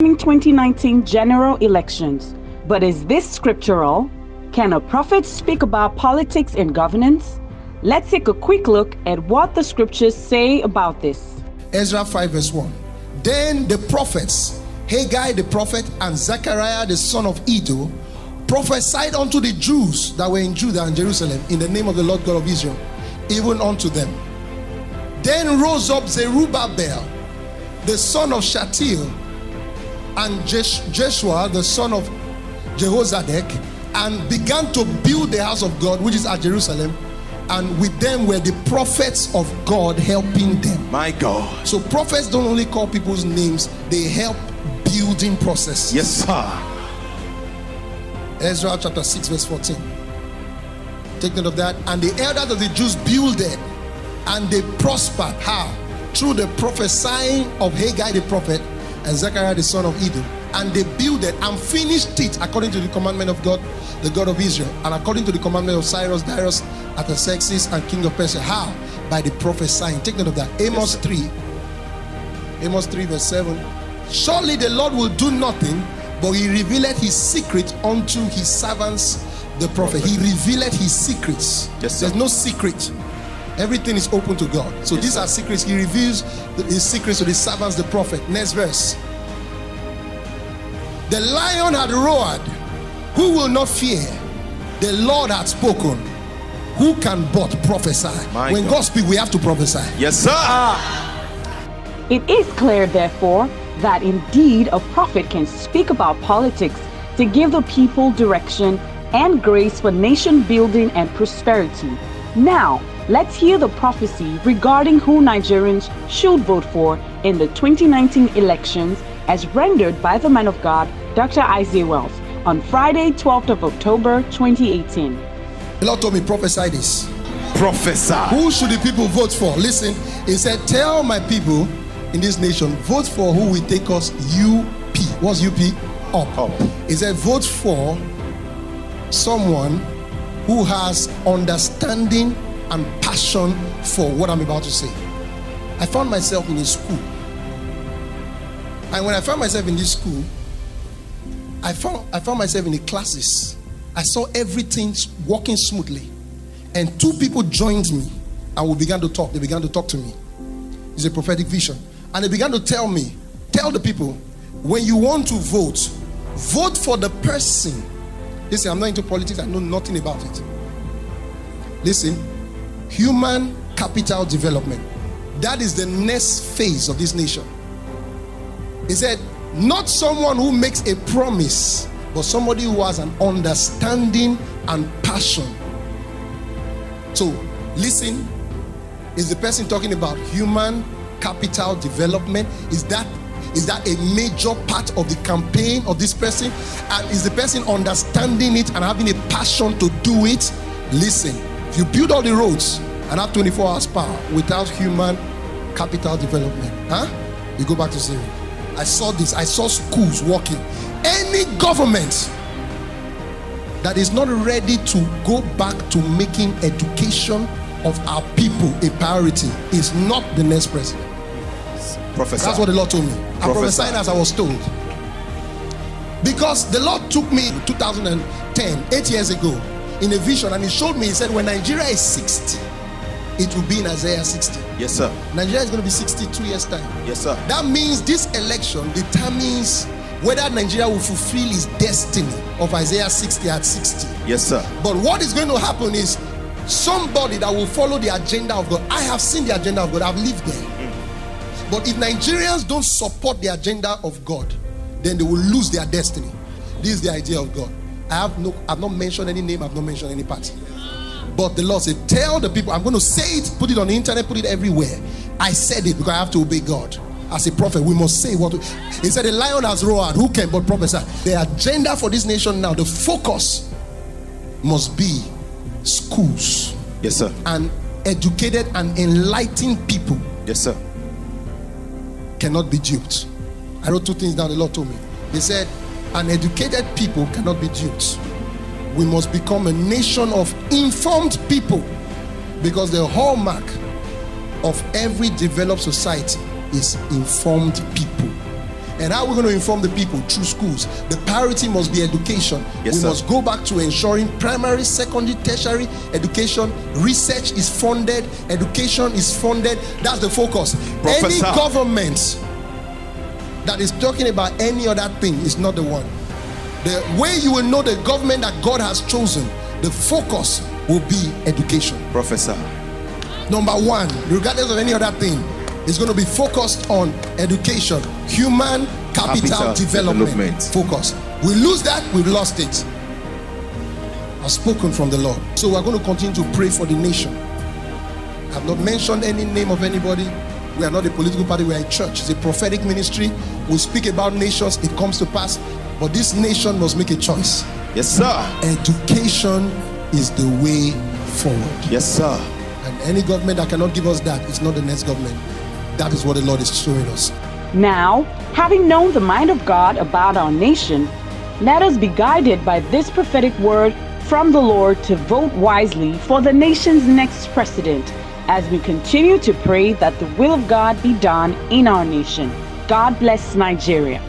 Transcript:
2019 general elections. But is this scriptural? Can a prophet speak about politics and governance? Let's take a quick look at what the scriptures say about this. Ezra 5 verse 1. Then the prophets, Haggai the prophet and Zechariah the son of Iddo, prophesied unto the Jews that were in Judah and Jerusalem in the name of the Lord God of Israel, even unto them. Then rose up Zerubbabel the son of Shealtiel and Jeshua the son of Jehozadak, and began to build the house of God which is at Jerusalem, and with them were the prophets of God helping them. My God. So prophets don't only call people's names, they help building process. Yes, sir. Ezra chapter 6 verse 14. Take note of that. And the elders of the Jews builded, and they prospered. How? Through the prophesying of Haggai the prophet and Zechariah the son of Iddo. And they builded and finished it according to the commandment of God, the God of Israel, and according to the commandment of Cyrus, Darius, Artaxerxes, and king of Persia. How? By the prophesying. Take note of that. Amos 3 verse 7. Surely the Lord will do nothing, but he revealed his secret unto his servants the prophet. He revealed his secrets. Yes, there's no secret. Everything is open to God. So these are secrets. He reveals his secrets to his servants the prophet. Next verse. The lion had roared, who will not fear? The Lord had spoken, who can but prophesy? When God speaks, we have to prophesy. Yes, sir. It is clear, therefore, that indeed a prophet can speak about politics to give the people direction and grace for nation building and prosperity. Now, let's hear the prophecy regarding who Nigerians should vote for in the 2019 elections as rendered by the man of God, Dr. Isaiah Wells, on Friday, 12th of October, 2018. The Lord told me, prophesy this. Prophesy. Who should the people vote for? Listen, he said, tell my people in this nation, vote for who will take us UP. What's UP? Up. He said, vote for someone who has understanding and passion for what I'm about to say. I found myself in a school. And when I found myself in this school, I found myself in the classes. I saw everything working smoothly. And two people joined me and we began to talk. They began to talk to me. It's a prophetic vision. And they began to tell the people, when you want to vote, vote for the person. Listen, I'm not into politics. I know nothing about it. Listen, human capital development. That is the next phase of this nation. He said, not someone who makes a promise, but somebody who has an understanding and passion. So, listen, is the person talking about human capital development? Is that a major part of the campaign of this person? And is the person understanding it and having a passion to do it? Listen, if you build all the roads and have 24 hours power without human capital development, you go back to zero. I saw this. I saw schools working. Any government that is not ready to go back to making education of our people a priority is not the next president. Professor. That's what the Lord told me. I prophesied as I was told. Because the Lord took me in 2010, 8 years ago, in a vision, and he showed me, he said, when Nigeria is 60, it will be in Isaiah 60. Yes, sir. Nigeria is going to be 62 years time. Yes, sir. That means this election determines whether Nigeria will fulfill its destiny of Isaiah 60 at 60. Yes, sir. But what is going to happen is somebody that will follow the agenda of God. I have seen the agenda of God. I've lived there. But if Nigerians don't support the agenda of God, then they will lose their destiny. This is the idea of God. I've not mentioned any name. I've not mentioned any party. But the Lord said, tell the people, I'm going to say it, put it on the internet, put it everywhere. I said it because I have to obey God. As a prophet, we must say what he said. The lion has roared, who can but prophesy? The agenda for this nation now, the focus must be schools. Yes, sir. And educated and enlightened people. Yes, sir. Cannot be duped. I wrote two things down the Lord told me. He said, an educated people cannot be duped. We must become a nation of informed people, because the hallmark of every developed society is informed people. And how are we going to inform the people? Through schools. The priority must be education. Yes, we sir. must go back to ensuring primary, secondary, tertiary education. Research is funded. Education is funded. That's the focus. Professor. Any government that is talking about any other thing is not the one. The way you will know the government that God has chosen, the focus will be education. Professor. Number one, regardless of any other thing, is going to be focused on education, human capital development. Focus. We lose that, we've lost it. I've spoken from the Lord. So we're going to continue to pray for the nation. I've not mentioned any name of anybody. We are not a political party, we are a church. It's a prophetic ministry. We speak about nations, it comes to pass. But this nation must make a choice. Yes, sir. Education is the way forward. Yes, sir. And any government that cannot give us that is not the next government. That is what the Lord is showing us. Now, having known the mind of God about our nation, let us be guided by this prophetic word from the Lord to vote wisely for the nation's next president, as we continue to pray that the will of God be done in our nation. God bless Nigeria.